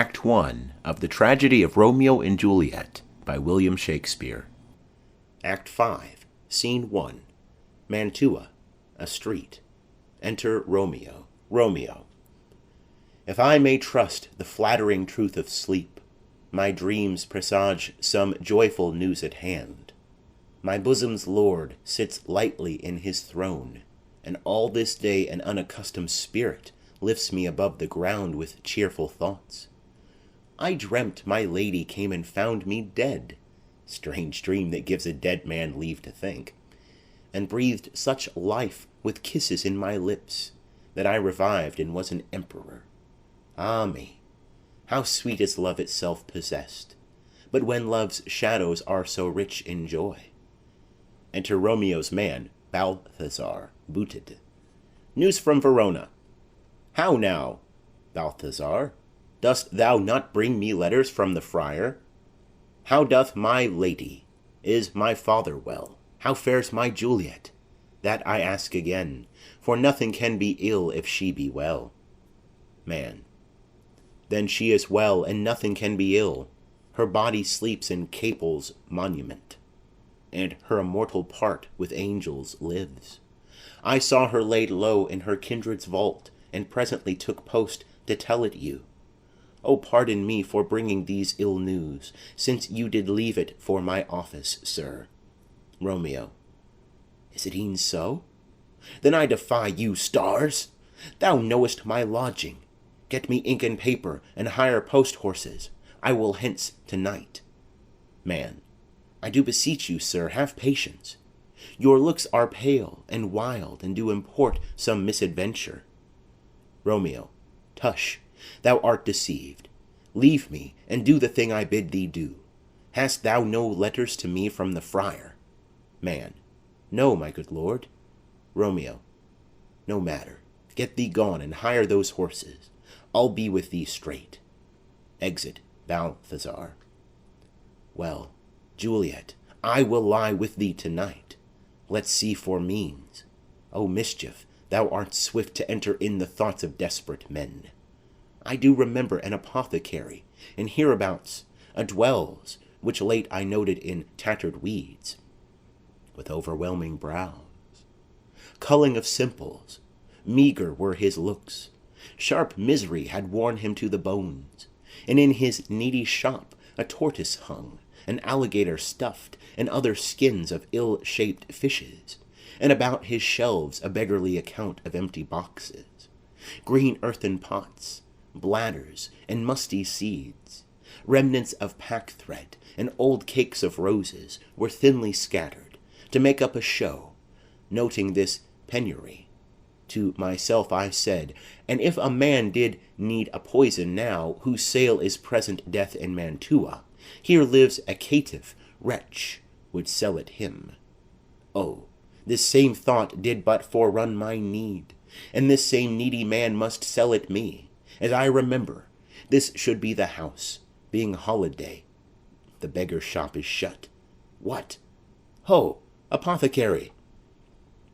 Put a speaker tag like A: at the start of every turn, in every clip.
A: Act 1 of the Tragedy of Romeo and Juliet by William Shakespeare.
B: Act 5, Scene 1. Mantua, a street. Enter Romeo. Romeo. If I may trust the flattering truth of sleep, my dreams presage some joyful news at hand. My bosom's lord sits lightly in his throne, and all this day an unaccustomed spirit lifts me above the ground with cheerful thoughts. I dreamt my lady came and found me dead, strange dream that gives a dead man leave to think, and breathed such life with kisses in my lips, that I revived and was an emperor. Ah me, how sweet is love itself possessed, but when love's shadows are so rich in joy. Enter Romeo's man, Balthazar, booted. News from Verona. How now, Balthazar? Dost thou not bring me letters from the friar? How doth my lady? Is my father well? How fares my Juliet? That I ask again, for nothing can be ill if she be well. Man. Then she is well, and nothing can be ill. Her body sleeps in Capel's monument, and her immortal part with angels lives. I saw her laid low in her kindred's vault, and presently took post to tell it you. O pardon me for bringing these ill news, since you did leave it for my office, sir. Romeo. Is it e'en so? Then I defy you, stars. Thou knowest my lodging. Get me ink and paper, and hire post-horses. I will hence to-night. Man. I do beseech you, sir, have patience. Your looks are pale and wild, and do import some misadventure. Romeo. Tush, thou art deceived. Leave me, and do the thing I bid thee do. Hast thou no letters to me from the friar? Man. No, my good lord. Romeo. No matter. Get thee gone, and hire those horses. I'll be with thee straight. Exit Balthazar. Well, Juliet, I will lie with thee to-night. Let's see for means. O mischief, thou art swift to enter in the thoughts of desperate men. I do remember an apothecary, and hereabouts dwells, which late I noted in tattered weeds, with overwhelming brows, culling of simples, meagre were his looks, sharp misery had worn him to the bones, and in his needy shop a tortoise hung, an alligator stuffed, and other skins of ill-shaped fishes, and about his shelves a beggarly account of empty boxes, green earthen pots, bladders, and musty seeds, remnants of pack-thread, and old cakes of roses were thinly scattered, to make up a show. Noting this penury, to myself I said, and if a man did need a poison now, whose sale is present death in Mantua, here lives a caitiff wretch would sell it him. Oh, this same thought did but forerun my need, and this same needy man must sell it me. As I remember, this should be the house, being holiday. The beggar's shop is shut. What? Ho, apothecary.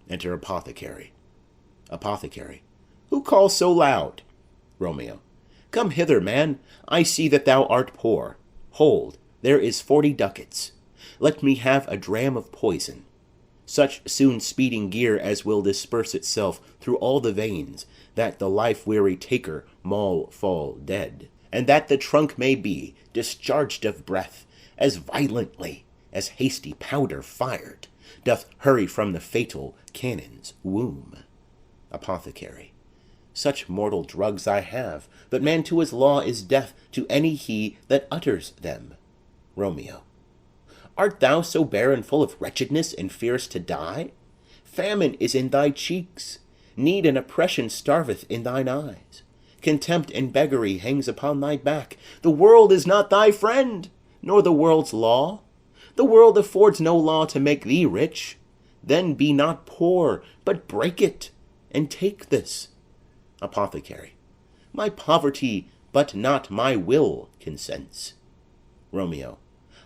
B: Enter apothecary. Apothecary. Who calls so loud? Romeo. Come hither, man. I see that thou art poor. Hold, there is 40 ducats. Let me have a dram of poison. Such soon speeding gear as will disperse itself through all the veins, that the life-weary taker maul fall dead, and that the trunk may be discharged of breath as violently as hasty powder fired doth hurry from the fatal cannon's womb. Apothecary. Such mortal drugs I have, but Mantua's law is death to any he that utters them. Romeo. Art thou so barren full of wretchedness and fearest to die? Famine is in thy cheeks. Need and oppression starveth in thine eyes. Contempt and beggary hangs upon thy back. The world is not thy friend, nor the world's law. The world affords no law to make thee rich. Then be not poor, but break it, and take this. Apothecary. My poverty, but not my will, consents. Romeo.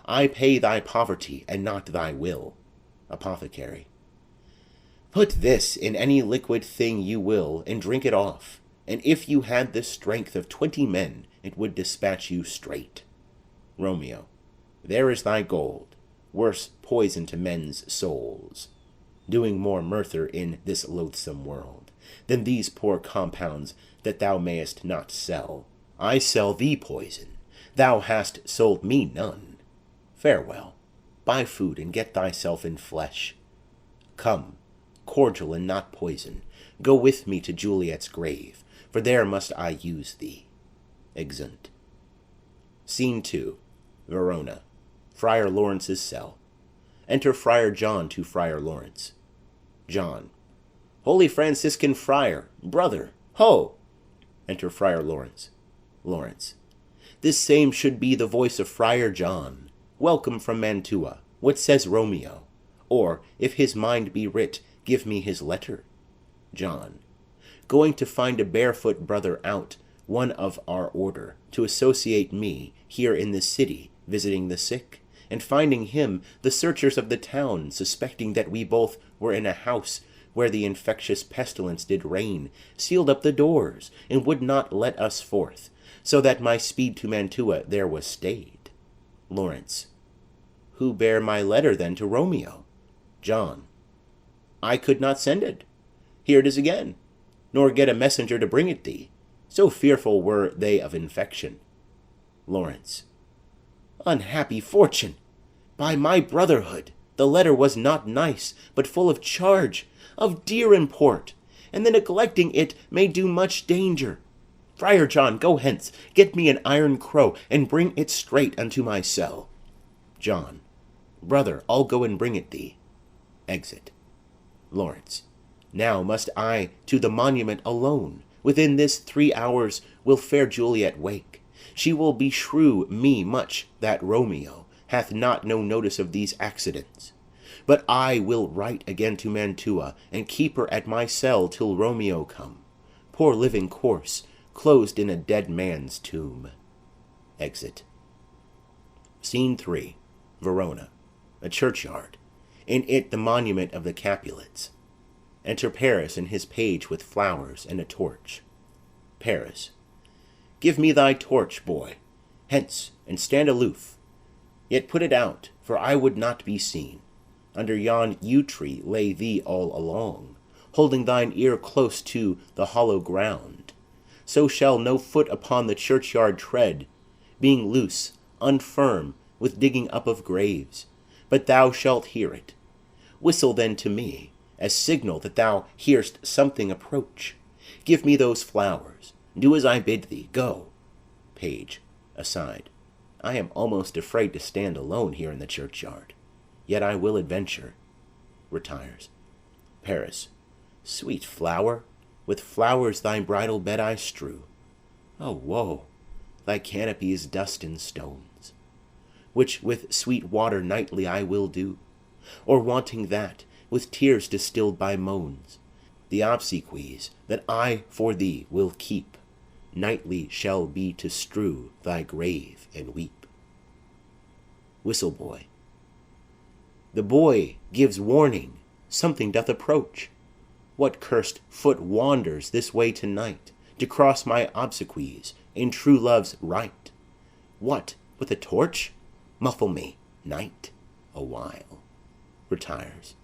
B: I pay thy poverty, and not thy will. Apothecary. Put this in any liquid thing you will, and drink it off, and if you had the strength of 20 men, it would dispatch you straight. Romeo, there is thy gold, worse poison to men's souls, doing more murther in this loathsome world than these poor compounds that thou mayest not sell. I sell thee poison, thou hast sold me none. Farewell, buy food and get thyself in flesh. Come, cordial and not poison, go with me to Juliet's grave, for there must I use thee. Exeunt. Scene 2. Verona. Friar Lawrence's cell. Enter Friar John to Friar Lawrence. John. Holy Franciscan friar, brother, ho! Enter Friar Lawrence. Lawrence. This same should be the voice of Friar John. Welcome from Mantua. What says Romeo? Or, if his mind be writ, give me his letter. John. Going to find a barefoot brother out, one of our order, to associate me, here in this city, visiting the sick, and finding him, the searchers of the town, suspecting that we both were in a house where the infectious pestilence did reign, sealed up the doors, and would not let us forth, so that my speed to Mantua there was stayed. Lawrence. Who bare my letter then to Romeo? John. I could not send it. Here it is again, nor get a messenger to bring it thee. So fearful were they of infection. Lawrence. Unhappy fortune! By my brotherhood, the letter was not nice, but full of charge, of dear import, and the neglecting it may do much danger. Friar John, go hence, get me an iron crow, and bring it straight unto my cell. John. Brother, I'll go and bring it thee. Exit. Lawrence. Now must I to the monument alone. Within this 3 hours will fair Juliet wake. She will beshrew me much that Romeo hath not no notice of these accidents. But I will write again to Mantua, and keep her at my cell till Romeo come. Poor living corse, closed in a dead man's tomb. Exit. Scene 3. Verona. A churchyard. In it the monument of the Capulets. Enter Paris and his page with flowers and a torch. Paris. Give me thy torch, boy. Hence, and stand aloof. Yet put it out, for I would not be seen. Under yon yew tree lay thee all along, holding thine ear close to the hollow ground. So shall no foot upon the churchyard tread, being loose, unfirm, with digging up of graves. But thou shalt hear it. Whistle then to me, as signal that thou hear'st something approach. Give me those flowers. Do as I bid thee. Go. Page. Aside. I am almost afraid to stand alone here in the churchyard. Yet I will adventure. Retires. Paris. Sweet flower, with flowers thy bridal bed I strew. Oh, woe! Thy canopy is dust and stones, which with sweet water nightly I will do, or wanting that, with tears distilled by moans. The obsequies that I for thee will keep, nightly shall be to strew thy grave and weep. Whistle boy. The boy gives warning, something doth approach. What cursed foot wanders this way tonight, to cross my obsequies in true love's right? What, with a torch? Muffle me, night, a while. Retires.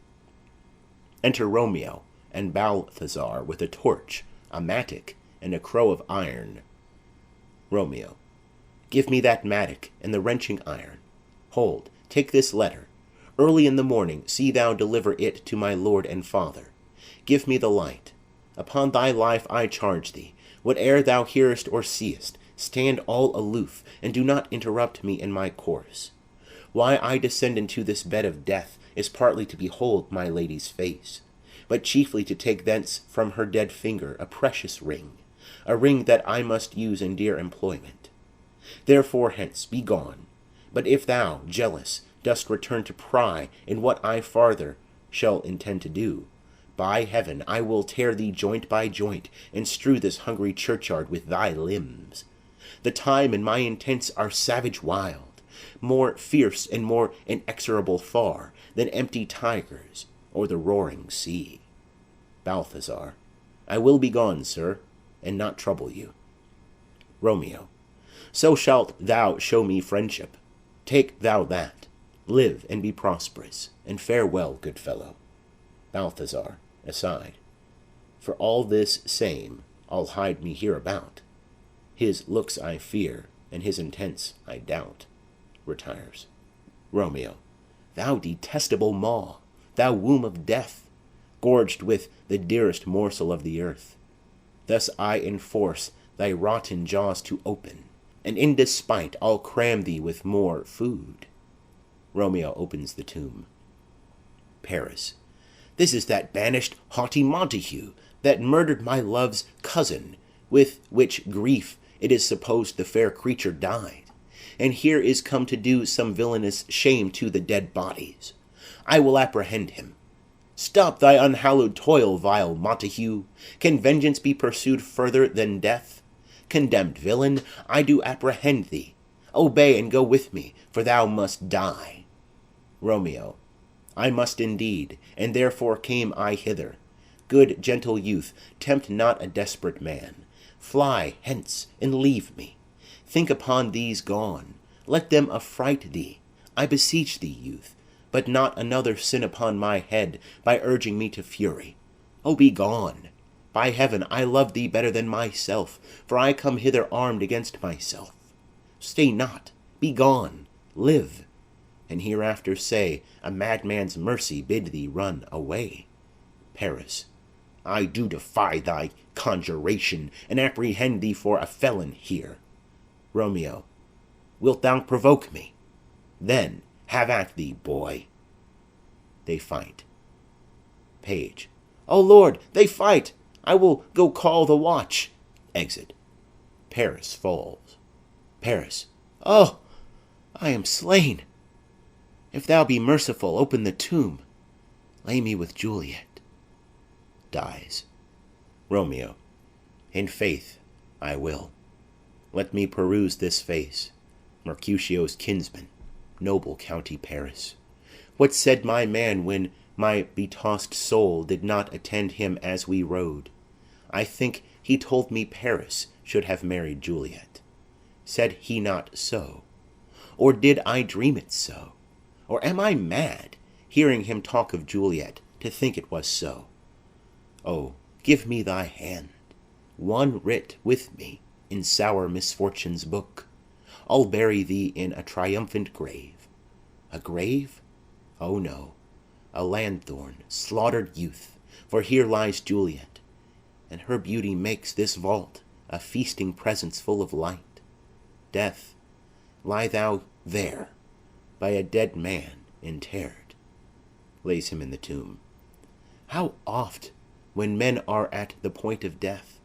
B: Enter Romeo and Balthazar with a torch, a mattock, and a crow of iron. Romeo. Give me that mattock and the wrenching iron. Hold, take this letter. Early in the morning see thou deliver it to my lord and father. Give me the light. Upon thy life I charge thee, whate'er thou hearest or seest, stand all aloof, and do not interrupt me in my course. Why I descend into this bed of death is partly to behold my lady's face, but chiefly to take thence from her dead finger a precious ring, a ring that I must use in dear employment. Therefore hence, be gone. But if thou, jealous, dost return to pry in what I farther shall intend to do, by heaven I will tear thee joint by joint, and strew this hungry churchyard with thy limbs. The time and my intents are savage wild, more fierce and more inexorable far than empty tigers or the roaring sea. Balthazar. I will be gone, sir, and not trouble you. Romeo. so shalt thou show me friendship. Take thou that. Live and be prosperous, and farewell, good fellow. Balthazar, aside. For all this same, I'll hide me hereabout. His looks I fear, and his intents I doubt. Retires. Romeo. Thou detestable maw, thou womb of death, gorged with the dearest morsel of the earth, thus I enforce thy rotten jaws to open, and in despite I'll cram thee with more food. Romeo opens the tomb. Paris. This is that banished haughty Montague that murdered my love's cousin, with which grief it is supposed the fair creature died, and here is come to do some villainous shame to the dead bodies. I will apprehend him. Stop thy unhallowed toil, vile Montague. Can vengeance be pursued further than death? Condemned villain, I do apprehend thee. Obey and go with me, for thou must die. Romeo. I must indeed, and therefore came I hither. Good gentle youth, tempt not a desperate man. Fly hence, and leave me. Think upon these gone. Let them affright thee. I beseech thee, youth, but not another sin upon my head by urging me to fury. Oh, be gone. By heaven, I love thee better than myself, for I come hither armed against myself. Stay not, be gone, live, and hereafter say, a madman's mercy bid thee run away. Paris. I do defy thy conjuration, and apprehend thee for a felon here. Romeo. Wilt thou provoke me? Then have at thee, boy. They fight. Page. O Lord, they fight! I will go call the watch. Exit. Paris falls. Paris. Oh, I am slain. If thou be merciful, open the tomb. Lay me with Juliet. Dies. Romeo. In faith, I will. Let me peruse this face, Mercutio's kinsman, noble county Paris. What said my man when my betossed soul did not attend him as we rode? I think he told me Paris should have married Juliet. Said he not so? Or did I dream it so? Or am I mad, hearing him talk of Juliet, to think it was so? Oh, give me thy hand, one writ with me in sour misfortune's book. I'll bury thee in a triumphant grave. A grave? Oh no, a lanthorn, slaughtered youth, for here lies Juliet, and her beauty makes this vault a feasting presence full of light. Death, lie thou there, by a dead man interred. Lays him in the tomb. How oft, when men are at the point of death,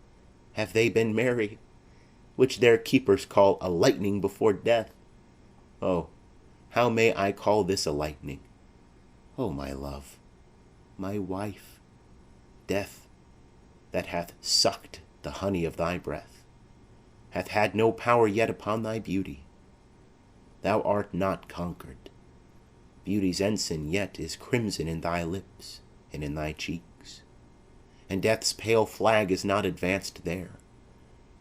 B: have they been merry, which their keepers call a lightning before death? Oh, how may I call this a lightning? O my love, my wife, death, that hath sucked the honey of thy breath, hath had no power yet upon thy beauty. Thou art not conquered. Beauty's ensign yet is crimson in thy lips and in thy cheeks, and death's pale flag is not advanced there.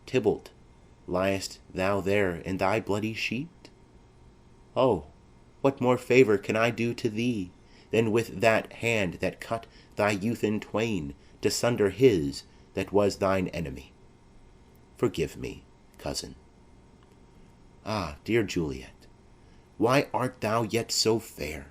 B: Tybalt, liest thou there in thy bloody sheet? Oh, what more favour can I do to thee than with that hand that cut thy youth in twain to sunder his that was thine enemy? Forgive me, cousin. Ah, dear Juliet, why art thou yet so fair?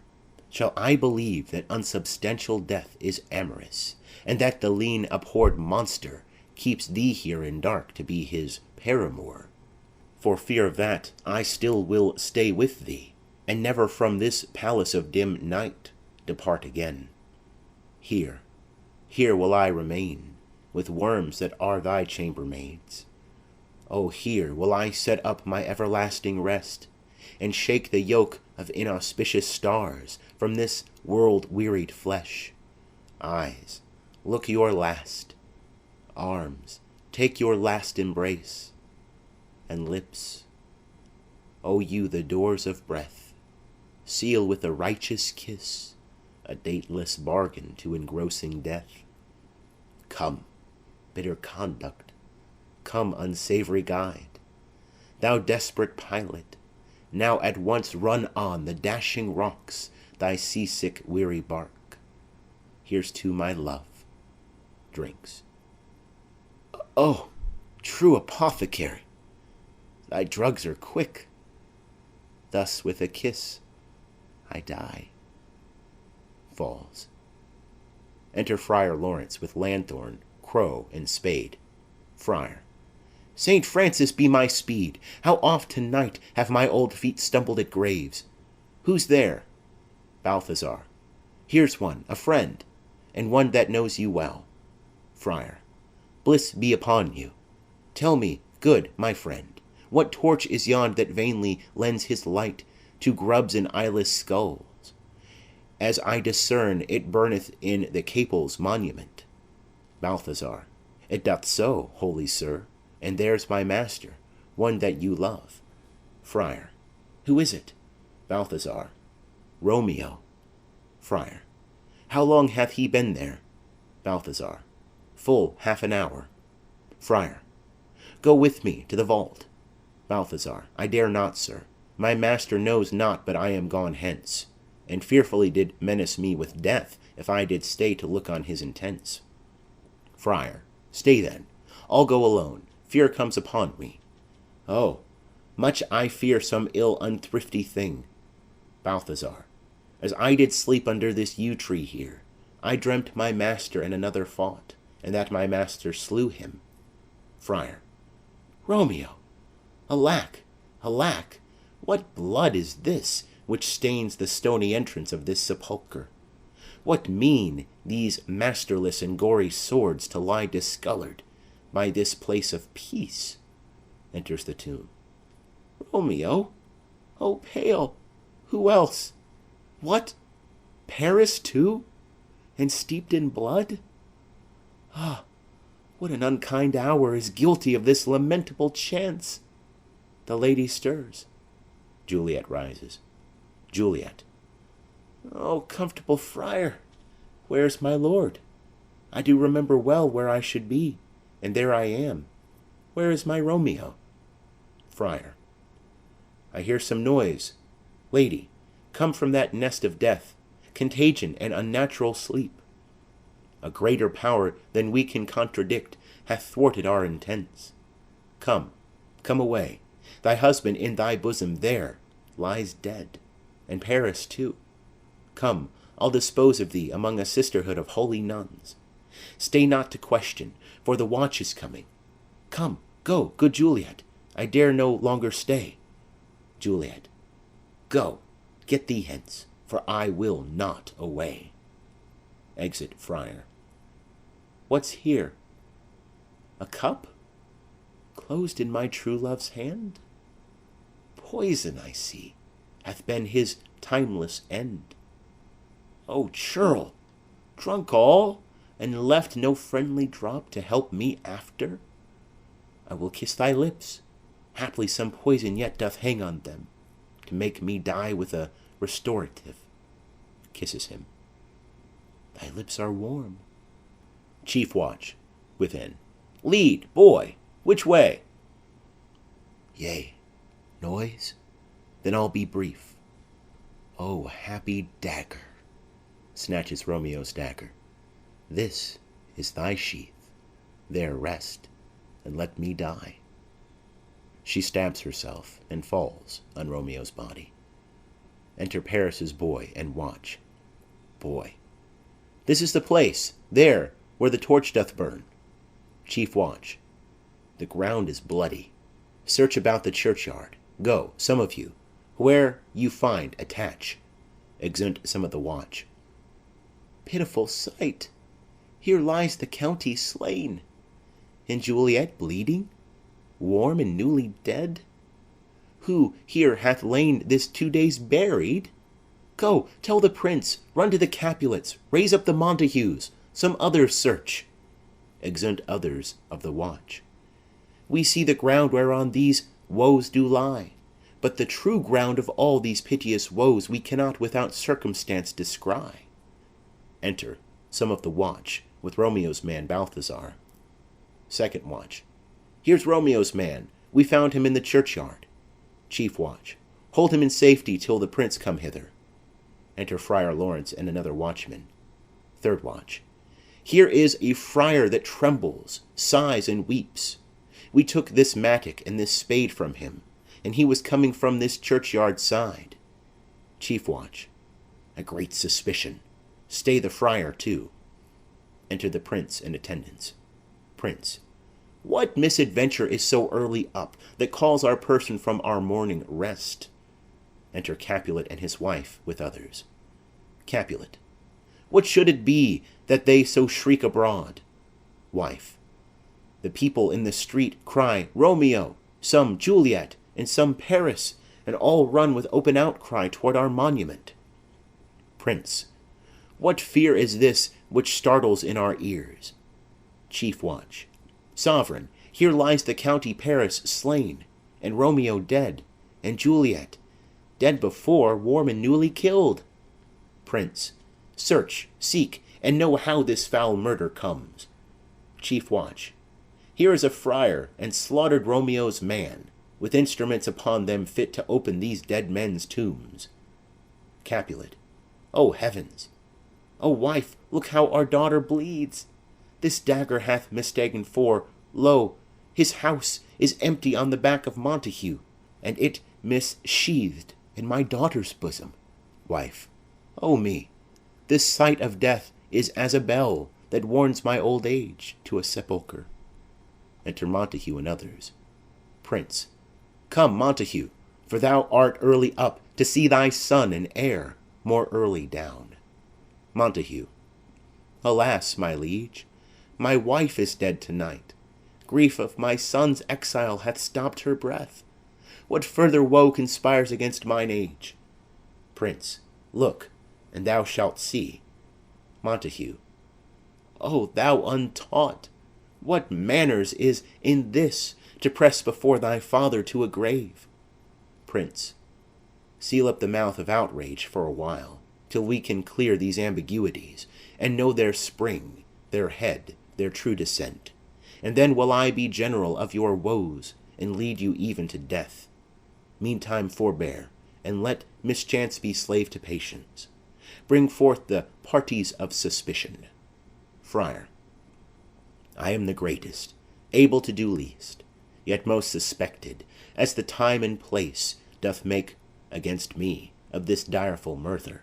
B: Shall I believe that unsubstantial death is amorous, and that the lean abhorred monster keeps thee here in dark to be his paramour? For fear of that, I still will stay with thee, and never from this palace of dim night depart again. Here will I remain, with worms that are thy chambermaids. Oh, here will I set up my everlasting rest, and shake the yoke of inauspicious stars from this world-wearied flesh. Eyes, look your last. Arms, take your last embrace. And lips, O you the doors of breath, seal with a righteous kiss a dateless bargain to engrossing death. Come, bitter conduct, come, unsavory guide. thou desperate pilot, now at once run on the dashing rocks thy seasick weary bark. Here's to my love. Drinks. Oh, true apothecary, thy drugs are quick. Thus with a kiss I die. Falls. Enter Friar Lawrence with lanthorn, crow, and spade. Friar. Saint Francis be my speed! How oft to-night have my old feet stumbled at graves! Who's there? Balthazar. Here's one, a friend, and one that knows you well. Friar. Bliss be upon you. Tell me, good my friend, what torch is yond that vainly lends his light to grubs and eyeless skulls? As I discern, it burneth in the Capel's monument. Balthazar. It doth so, holy sir, and there's my master, one that you love. Friar. Who is it? Balthazar. Romeo. Friar. How long hath he been there? Balthazar. Full half an hour. Friar. Go with me to the vault. Balthazar. I dare not, sir. My master knows not but I am gone hence, and fearfully did menace me with death if I did stay to look on his intents. Friar. Stay then. I'll go alone. Fear comes upon me. Oh, much I fear some ill unthrifty thing. Balthazar. As I did sleep under this yew tree here, I dreamt my master and another fought, and that my master slew him. Friar. Romeo! Alack, alack! What blood is this which stains the stony entrance of this sepulchre? What mean these masterless and gory swords to lie discolored by this place of peace? Enters the tomb. Romeo? Oh, pale! Who else? What? Paris too? And steeped in blood? Ah, what an unkind hour is guilty of this lamentable chance! The lady stirs. Juliet rises. Juliet. Oh, comfortable friar, where's my lord? I do remember well where I should be, and there I am. Where is my Romeo? Friar. I hear some noise. Lady, come from that nest of death, contagion and unnatural sleep. A greater power than we can contradict hath thwarted our intents. Come, come away. Thy husband in thy bosom there lies dead, and Paris too. Come, I'll dispose of thee among a sisterhood of holy nuns. Stay not to question, for the watch is coming. Come, go, good Juliet, I dare no longer stay. Juliet. Go, get thee hence, for I will not away. Exit Friar. What's here? A cup? Closed in my true love's hand? Poison, I see, hath been his timeless end. O churl, drunk all, and left no friendly drop to help me after? I will kiss thy lips. Haply some poison yet doth hang on them, to make me die with a restorative. Kisses him. Thy lips are warm. Chief watch, within. Lead, boy, which way? Yea, noise? Then I'll be brief. O happy dagger! Snatches Romeo's dagger. This is thy sheath. There rest, and let me die. She stabs herself and falls on Romeo's body. Enter Paris's boy and watch. Boy. This is the place, there, where the torch doth burn. Chief watch. The ground is bloody. Search about the churchyard. Go, some of you. Where you find, attach. Exeunt some of the watch. Pitiful sight! Here lies the county slain. And Juliet bleeding? Warm and newly dead? Who here hath lain this 2 days buried? Go, tell the prince, run to the Capulets, raise up the Montagues, some others search. Exeunt others of the watch. We see the ground whereon these woes do lie, but the true ground of all these piteous woes we cannot without circumstance descry. Enter some of the watch with Romeo's man Balthazar. Second watch. Here's Romeo's man, We found him in the churchyard. Chief Watch. Hold him in safety till the prince come hither. Enter Friar Lawrence and another watchman. Third Watch. Here is a friar that trembles, sighs, and weeps. We took this mattock and this spade from him, and he was coming from this churchyard side. Chief Watch. A great suspicion. Stay the friar too. Enter the prince and attendants. Prince. What misadventure is so early up that calls our person from our morning rest? Enter Capulet and his wife with others. Capulet. What should it be that they so shriek abroad? Wife. The people in the street cry Romeo, some Juliet, and some Paris, and all run with open outcry toward our monument. Prince. What fear is this which startles in our ears? Chief Watch. Sovereign, here lies the county Paris slain, and Romeo dead, and Juliet dead before, warm and newly killed. Prince. Search, seek, and know how this foul murder comes. Chief Watch. Here is a friar and slaughtered Romeo's man, with instruments upon them fit to open these dead men's tombs. Capulet. O heavens! O wife, look how our daughter bleeds! This dagger hath mistaken for, lo, his house is empty on the back of Montague, and it missheathed in my daughter's bosom. Wife. O me! This sight of death is as a bell that warns my old age to a sepulchre. Enter Montague and others. Prince. Come, Montague, for thou art early up to see thy son and heir more early down. Montague. Alas, my liege, my wife is dead tonight. Grief of my son's exile hath stopped her breath. What further woe conspires against mine age? Prince. Look, and thou shalt see. Montague. O thou untaught! What manners is in this to press before thy father to a grave? Prince. Seal up the mouth of outrage for a while, till we can clear these ambiguities, and know their spring, their head, their true descent. And then will I be general of your woes, and lead you even to death. Meantime forbear, and let mischance be slave to patience. Bring forth the parties of suspicion. Friar. I am the greatest, able to do least, yet most suspected, as the time and place doth make against me of this direful murther.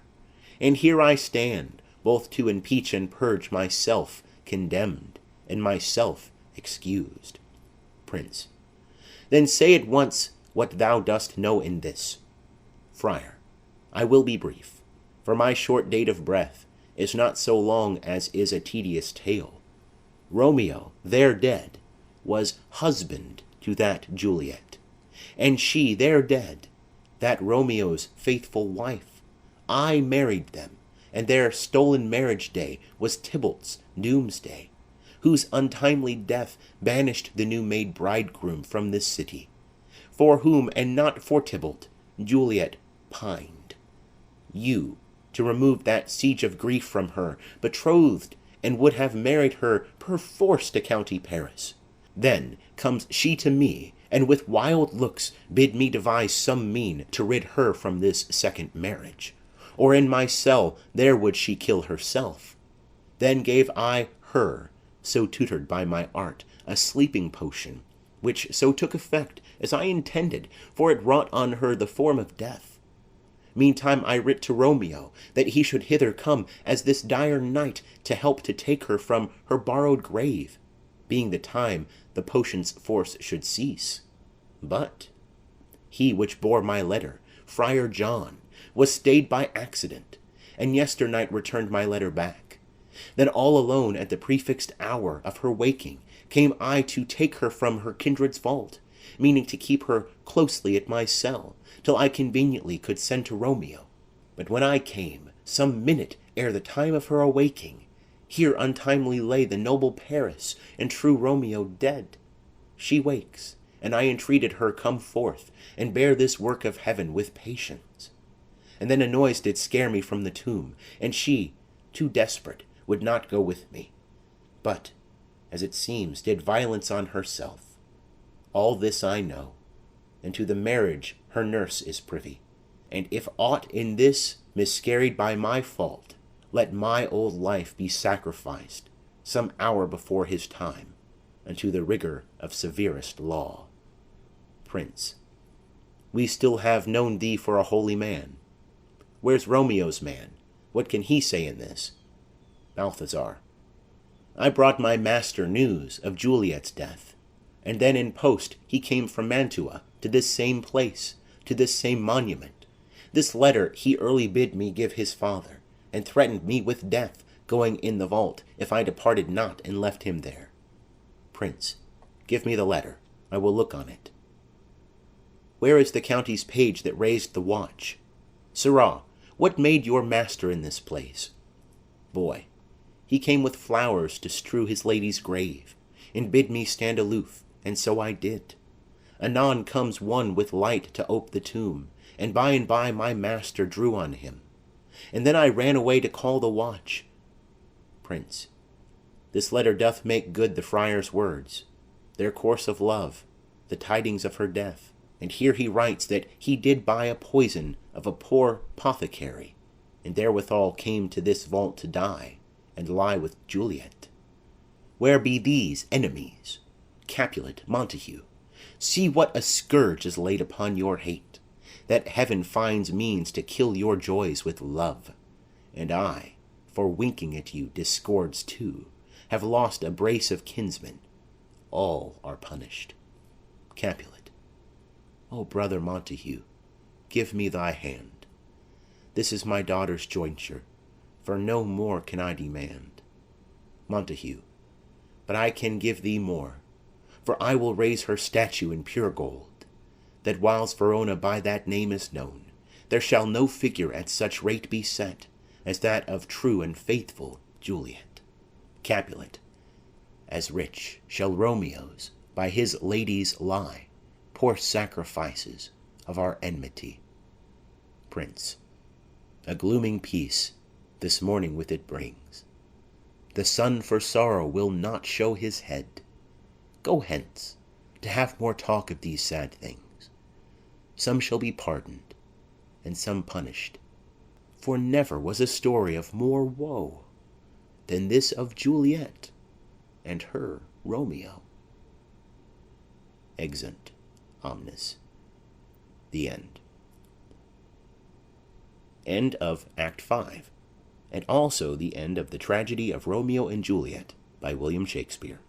B: And here I stand, both to impeach and purge myself condemned, and myself excused. Prince. Then say at once what thou dost know in this. Friar. I will be brief, for my short date of breath is not so long as is a tedious tale. Romeo, there dead, was husband to that Juliet, and she, there dead, that Romeo's faithful wife. I married them, and their stolen marriage day was Tybalt's doomsday, whose untimely death banished the new-made bridegroom from this city, for whom, and not for Tybalt, Juliet pined. You, to remove that siege of grief from her, betrothed, and would have married her perforce to county Paris. Then comes she to me, and with wild looks bid me devise some mean to rid her from this second marriage. Or in my cell there would she kill herself. Then gave I her, so tutored by my art, a sleeping potion, which so took effect as I intended, for it wrought on her the form of death. Meantime I writ to Romeo that he should hither come as this dire night to help to take her from her borrowed grave, being the time the potion's force should cease. But he which bore my letter, Friar John, was stayed by accident, and yesternight returned my letter back. Then all alone at the prefixed hour of her waking came I to take her from her kindred's vault, meaning to keep her closely at my cell, till I conveniently could send to Romeo. But when I came, some minute ere the time of her awaking, here untimely lay the noble Paris and true Romeo dead. She wakes, and I entreated her come forth, and bear this work of heaven with patience. And then a noise did scare me from the tomb, and she, too desperate, would not go with me, but, as it seems, did violence on herself. All this I know, and to the marriage her nurse is privy. And if aught in this miscarried by my fault, let my old life be sacrificed some hour before his time unto the rigor of severest law. Prince, we still have known thee for a holy man. Where's Romeo's man? What can he say in this? Balthazar, I brought my master news of Juliet's death, and then in post he came from Mantua to this same place, to this same monument. This letter he early bid me give his father, and threatened me with death, going in the vault, if I departed not and left him there. Prince, give me the letter. I will look on it. Where is the county's page that raised the watch? Sirrah, what made your master in this place? Boy, he came with flowers to strew his lady's grave, and bid me stand aloof, and so I did. Anon comes one with light to ope the tomb, and by my master drew on him. And then I ran away to call the watch. Prince, this letter doth make good the friar's words, their course of love, the tidings of her death. And here he writes that he did buy a poison of a poor apothecary, and therewithal came to this vault to die, and lie with Juliet. Where be these enemies? Capulet, Montague, see what a scourge is laid upon your hate, that heaven finds means to kill your joys with love. And I, for winking at you discords too, have lost a brace of kinsmen. All are punished. Capulet, O brother Montague, give me thy hand. This is my daughter's jointure, for no more can I demand. Montague, but I can give thee more, for I will raise her statue in pure gold, that whiles Verona by that name is known, there shall no figure at such rate be set as that of true and faithful Juliet. Capulet, as rich shall Romeo's by his ladies lie, poor sacrifices of our enmity. Prince, a glooming peace this morning with it brings. The sun for sorrow will not show his head. Go hence, to have more talk of these sad things. Some shall be pardoned, and some punished. For never was a story of more woe than this of Juliet and her Romeo. Exeunt omnes. The end. End of Act 5, and also the end of the tragedy of Romeo and Juliet by William Shakespeare.